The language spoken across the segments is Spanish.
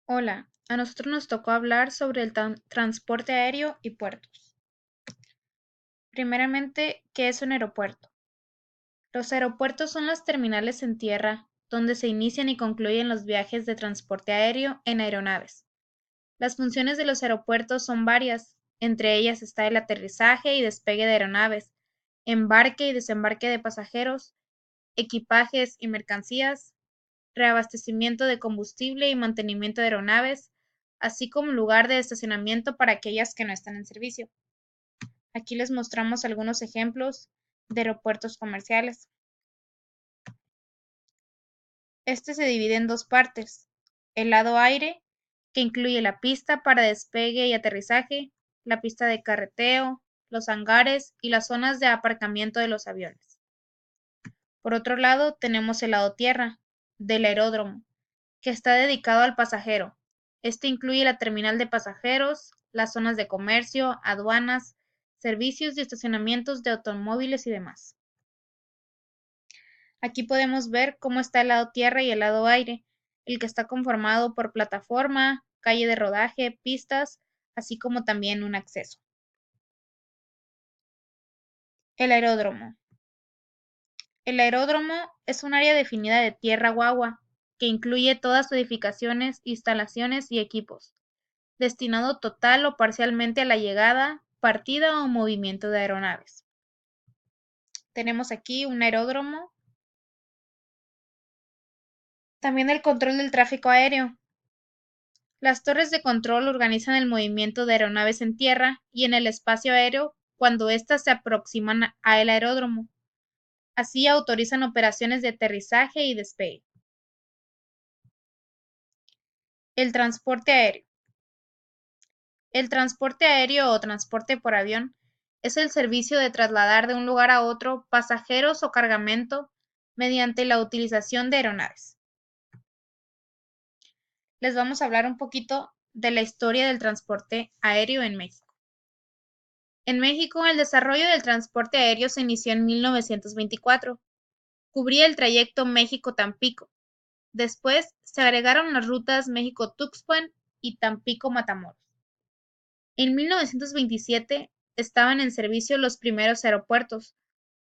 Hola, a nosotros nos tocó hablar sobre el transporte aéreo y puertos. Primeramente, ¿qué es un aeropuerto? Los aeropuertos son las terminales en tierra donde se inician y concluyen los viajes de transporte aéreo en aeronaves. Las funciones de los aeropuertos son varias, entre ellas está el aterrizaje y despegue de aeronaves, embarque y desembarque de pasajeros, equipajes y mercancías, reabastecimiento de combustible y mantenimiento de aeronaves, así como lugar de estacionamiento para aquellas que no están en servicio. Aquí les mostramos algunos ejemplos de aeropuertos comerciales. Este se divide en dos partes: el lado aire, que incluye la pista para despegue y aterrizaje, la pista de carreteo, los hangares y las zonas de aparcamiento de los aviones. Por otro lado, tenemos el lado tierra, del aeródromo, que está dedicado al pasajero. Este incluye la terminal de pasajeros, las zonas de comercio, aduanas, servicios y estacionamientos de automóviles y demás. Aquí podemos ver cómo está el lado tierra y el lado aire, el que está conformado por plataforma, calle de rodaje, pistas, así como también un acceso. El aeródromo. El aeródromo es un área definida de tierra o agua, que incluye todas edificaciones, instalaciones y equipos, destinado total o parcialmente a la llegada, partida o movimiento de aeronaves. Tenemos aquí un aeródromo. También el control del tráfico aéreo. Las torres de control organizan el movimiento de aeronaves en tierra y en el espacio aéreo cuando éstas se aproximan al aeródromo. Así autorizan operaciones de aterrizaje y despegue. El transporte aéreo. El transporte aéreo o transporte por avión es el servicio de trasladar de un lugar a otro pasajeros o cargamento mediante la utilización de aeronaves. Les vamos a hablar un poquito de la historia del transporte aéreo en México. En México, el desarrollo del transporte aéreo se inició en 1924. Cubría el trayecto México-Tampico. Después se agregaron las rutas México-Tuxpan y Tampico-Matamoros. En 1927 estaban en servicio los primeros aeropuertos.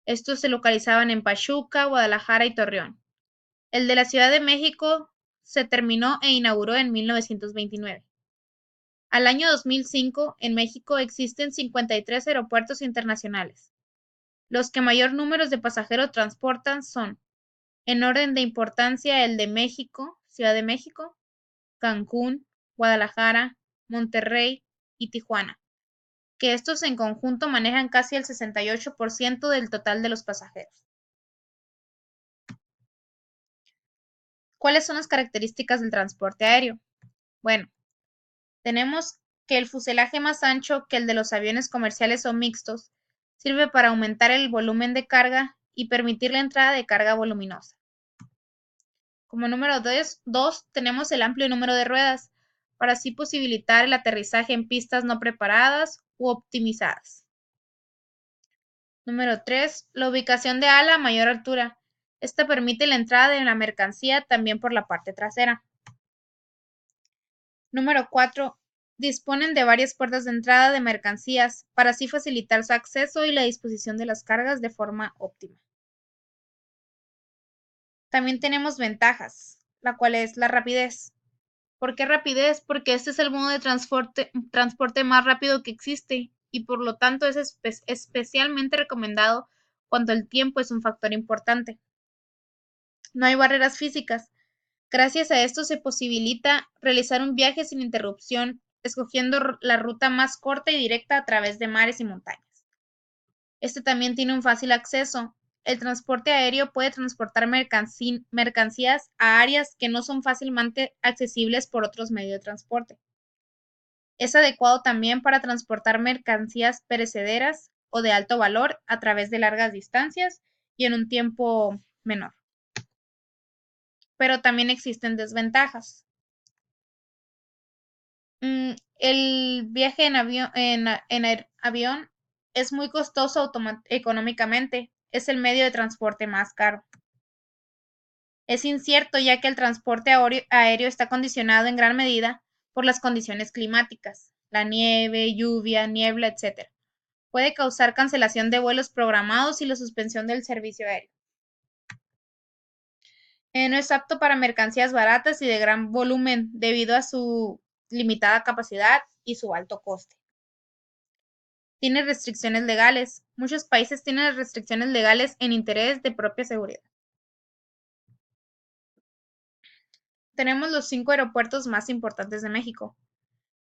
Estos se localizaban en Pachuca, Guadalajara y Torreón. El de la Ciudad de México se terminó e inauguró en 1929. Al año 2005, en México existen 53 aeropuertos internacionales. Los que mayor número de pasajeros transportan son, en orden de importancia, el de México, Ciudad de México, Cancún, Guadalajara, Monterrey y Tijuana, que estos en conjunto manejan casi el 68% del total de los pasajeros. ¿Cuáles son las características del transporte aéreo? Bueno, tenemos que el fuselaje más ancho que el de los aviones comerciales o mixtos sirve para aumentar el volumen de carga y permitir la entrada de carga voluminosa. Como número 2 tenemos el amplio número de ruedas, para así posibilitar el aterrizaje en pistas no preparadas u optimizadas. Número 3, la ubicación de ala a mayor altura. Esta permite la entrada de la mercancía también por la parte trasera. Número 4, disponen de varias puertas de entrada de mercancías para así facilitar su acceso y la disposición de las cargas de forma óptima. También tenemos ventajas, la cual es la rapidez. ¿Por qué rapidez? Porque este es el modo de transporte más rápido que existe y por lo tanto es especialmente recomendado cuando el tiempo es un factor importante. No hay barreras físicas. Gracias a esto se posibilita realizar un viaje sin interrupción, escogiendo la ruta más corta y directa a través de mares y montañas. Este también tiene un fácil acceso. El transporte aéreo puede transportar mercancías a áreas que no son fácilmente accesibles por otros medios de transporte. Es adecuado también para transportar mercancías perecederas o de alto valor a través de largas distancias y en un tiempo menor. Pero también existen desventajas. El viaje en avión es muy costoso económicamente. Es el medio de transporte más caro. Es incierto ya que el transporte aéreo está condicionado en gran medida por las condiciones climáticas, la nieve, lluvia, niebla, etc. Puede causar cancelación de vuelos programados y la suspensión del servicio aéreo. No es apto para mercancías baratas y de gran volumen debido a su limitada capacidad y su alto coste. Tiene restricciones legales. Muchos países tienen restricciones legales en interés de propia seguridad. Tenemos los 5 aeropuertos más importantes de México,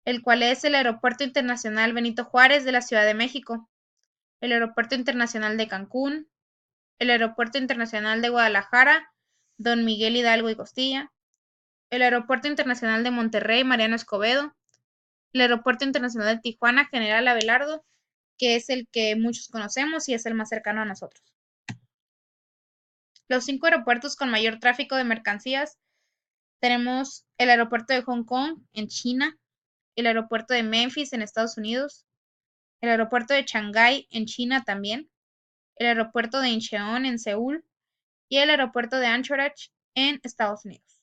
el cual es el Aeropuerto Internacional Benito Juárez de la Ciudad de México, el Aeropuerto Internacional de Cancún, el Aeropuerto Internacional de Guadalajara, Don Miguel Hidalgo y Costilla, el Aeropuerto Internacional de Monterrey, Mariano Escobedo, el Aeropuerto Internacional de Tijuana, General Abelardo, que es el que muchos conocemos y es el más cercano a nosotros. Los 5 aeropuertos con mayor tráfico de mercancías tenemos el aeropuerto de Hong Kong en China, el aeropuerto de Memphis en Estados Unidos, el aeropuerto de Shanghái en China también, el aeropuerto de Incheon en Seúl y el aeropuerto de Anchorage en Estados Unidos.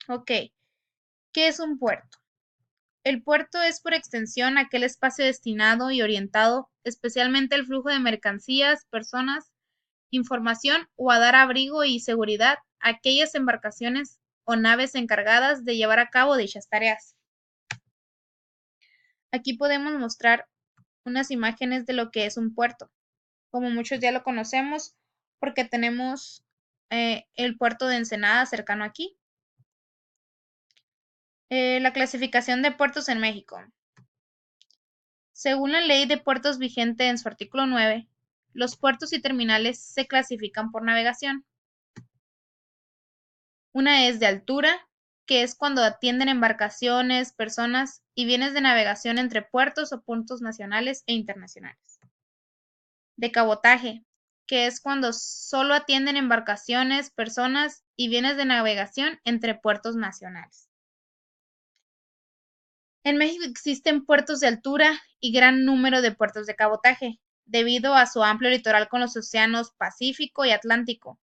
Ok, ¿qué es un puerto? El puerto es por extensión aquel espacio destinado y orientado especialmente al flujo de mercancías, personas, información o a dar abrigo y seguridad a aquellas embarcaciones o naves encargadas de llevar a cabo dichas tareas. Aquí podemos mostrar unas imágenes de lo que es un puerto. Como muchos ya lo conocemos, porque tenemos el puerto de Ensenada cercano aquí. La clasificación de puertos en México. Según la ley de puertos vigente en su artículo 9, los puertos y terminales se clasifican por navegación. Una es de altura, que es cuando atienden embarcaciones, personas y bienes de navegación entre puertos o puntos nacionales e internacionales. De cabotaje, que es cuando solo atienden embarcaciones, personas y bienes de navegación entre puertos nacionales. En México existen puertos de altura y gran número de puertos de cabotaje, debido a su amplio litoral con los océanos Pacífico y Atlántico.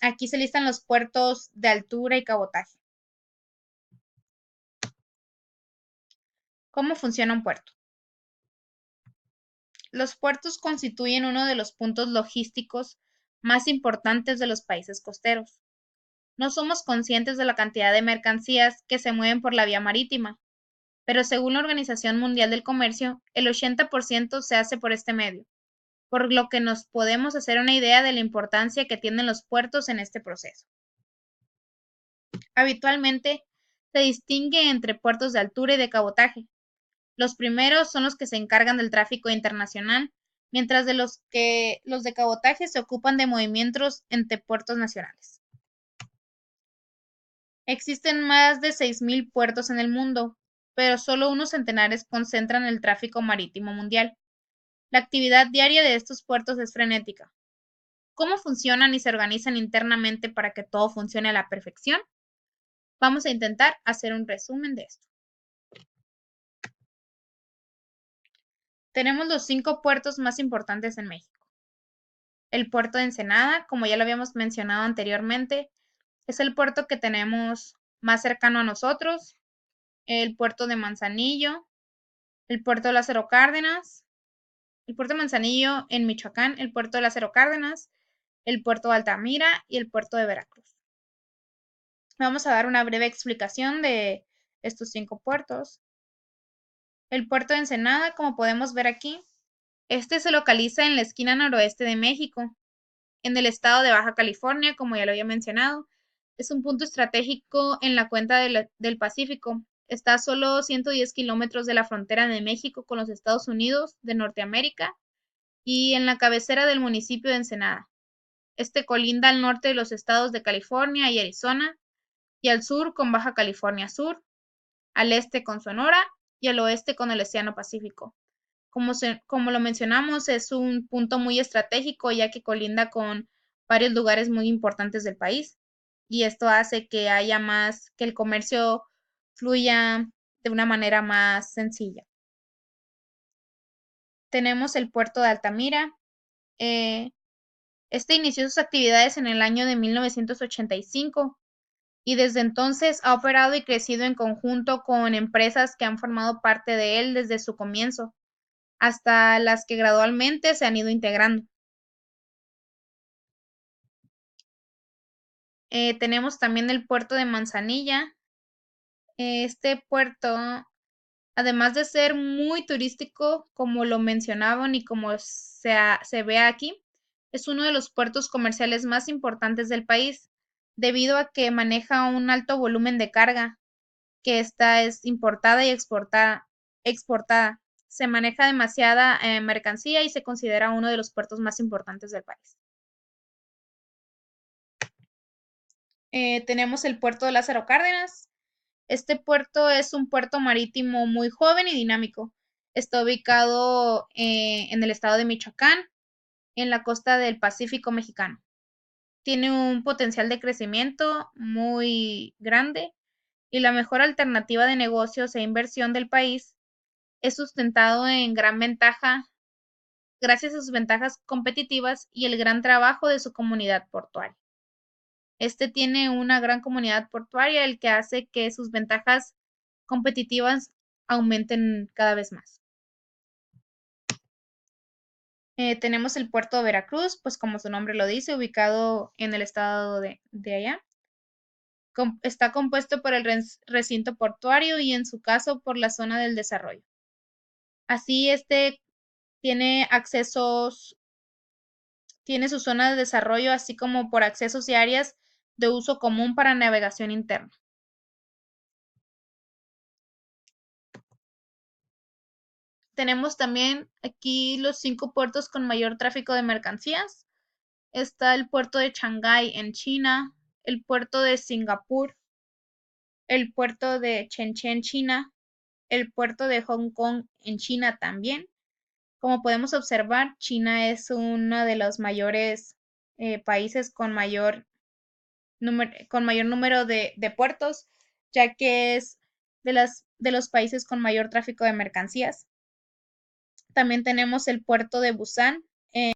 Aquí se listan los puertos de altura y cabotaje. ¿Cómo funciona un puerto? Los puertos constituyen uno de los puntos logísticos más importantes de los países costeros. No somos conscientes de la cantidad de mercancías que se mueven por la vía marítima, pero según la Organización Mundial del Comercio, el 80% se hace por este medio, por lo que nos podemos hacer una idea de la importancia que tienen los puertos en este proceso. Habitualmente, se distingue entre puertos de altura y de cabotaje. Los primeros son los que se encargan del tráfico internacional, mientras de los de cabotaje se ocupan de movimientos entre puertos nacionales. Existen más de 6.000 puertos en el mundo, pero solo unos centenares concentran el tráfico marítimo mundial. La actividad diaria de estos puertos es frenética. ¿Cómo funcionan y se organizan internamente para que todo funcione a la perfección? Vamos a intentar hacer un resumen de esto. Tenemos los 5 puertos más importantes en México. El puerto de Ensenada, como ya lo habíamos mencionado anteriormente, es el puerto que tenemos más cercano a nosotros. El puerto de Manzanillo, el puerto de Lázaro Cárdenas, el puerto de Manzanillo en Michoacán, el puerto de Lázaro Cárdenas, el puerto de Altamira y el puerto de Veracruz. Vamos a dar una breve explicación de estos 5 puertos. El puerto de Ensenada, como podemos ver aquí, este se localiza en la esquina noroeste de México, en el estado de Baja California, como ya lo había mencionado. Es un punto estratégico en la cuenca del Pacífico. Está a solo 110 kilómetros de la frontera de México con los Estados Unidos de Norteamérica y en la cabecera del municipio de Ensenada. Este colinda al norte de los estados de California y Arizona y al sur con Baja California Sur, al este con Sonora y al oeste con el Océano Pacífico. Como lo mencionamos, es un punto muy estratégico ya que colinda con varios lugares muy importantes del país y esto hace que haya más, que el comercio fluya de una manera más sencilla. Tenemos el puerto de Altamira. Este inició sus actividades en el año de 1985 y desde entonces ha operado y crecido en conjunto con empresas que han formado parte de él desde su comienzo, hasta las que gradualmente se han ido integrando. Tenemos también el puerto de Manzanilla. Este puerto, además de ser muy turístico, como lo mencionaban y como se ve aquí, es uno de los puertos comerciales más importantes del país, debido a que maneja un alto volumen de carga, que esta es importada y exportada. Se maneja demasiada mercancía y se considera uno de los puertos más importantes del país. Tenemos el puerto de Lázaro Cárdenas. Este puerto es un puerto marítimo muy joven y dinámico. Está ubicado en el estado de Michoacán, en la costa del Pacífico mexicano. Tiene un potencial de crecimiento muy grande y la mejor alternativa de negocios e inversión del país es sustentado en gran ventaja gracias a sus ventajas competitivas y el gran trabajo de su comunidad portuaria. Este tiene una gran comunidad portuaria, el que hace que sus ventajas competitivas aumenten cada vez más. Tenemos el puerto de Veracruz, pues como su nombre lo dice, ubicado en el estado de allá. Está compuesto por el recinto portuario y en su caso por la zona del desarrollo. Así, este tiene accesos, tiene su zona de desarrollo, así como por accesos y áreas de uso común para navegación interna. Tenemos también aquí los 5 puertos con mayor tráfico de mercancías. Está el puerto de Shanghái en China, el puerto de Singapur, el puerto de Shenzhen, China, el puerto de Hong Kong en China también. Como podemos observar, China es uno de los mayores países con mayor número de puertos, ya que es de los países con mayor tráfico de mercancías. También tenemos el puerto de Busan,